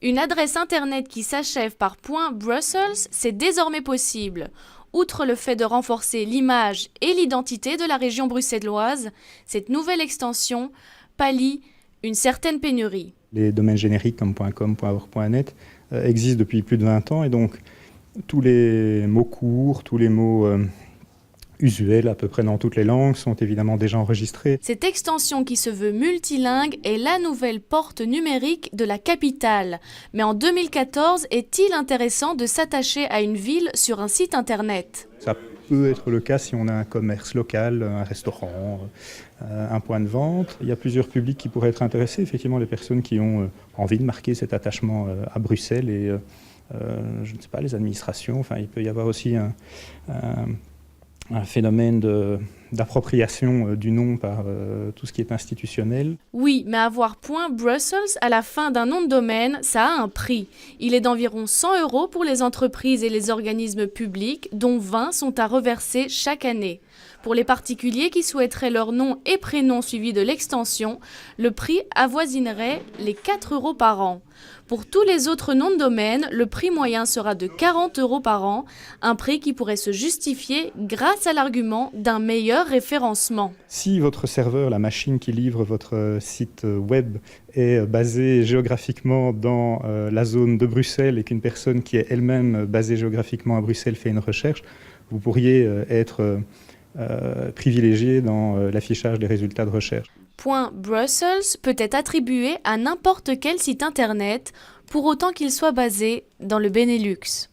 Une adresse internet qui s'achève par .brussels, c'est désormais possible. Outre le fait de renforcer l'image et l'identité de la région bruxelloise, cette nouvelle extension pallie une certaine pénurie. Les domaines génériques comme .com, .org, .net existent depuis plus de 20 ans et donc tous les mots courts, tous les mots usuels à peu près dans toutes les langues sont évidemment déjà enregistrés. Cette extension qui se veut multilingue est la nouvelle porte numérique de la capitale. Mais en 2014, est-il intéressant de s'attacher à une ville sur un site internet ? Ça peut être le cas si on a un commerce local, un restaurant, un point de vente. Il y a plusieurs publics qui pourraient être intéressés, effectivement les personnes qui ont envie de marquer cet attachement à Bruxelles et je ne sais pas, les administrations. Enfin, il peut y avoir aussi un phénomène d'appropriation du nom par tout ce qui est institutionnel. Oui, mais avoir .brussels à la fin d'un nom de domaine, ça a un prix. Il est d'environ 100 € pour les entreprises et les organismes publics, dont 20 sont à reverser chaque année. Pour les particuliers qui souhaiteraient leur nom et prénom suivis de l'extension, le prix avoisinerait les 4 € par an. Pour tous les autres noms de domaine, le prix moyen sera de 40 € par an, un prix qui pourrait se justifier grâce à l'argument d'un meilleur référencement. Si votre serveur, la machine qui livre votre site web, est basée géographiquement dans la zone de Bruxelles et qu'une personne qui est elle-même basée géographiquement à Bruxelles fait une recherche, vous pourriez être privilégié dans l'affichage des résultats de recherche. .brussels peut être attribué à n'importe quel site internet, pour autant qu'il soit basé dans le Benelux.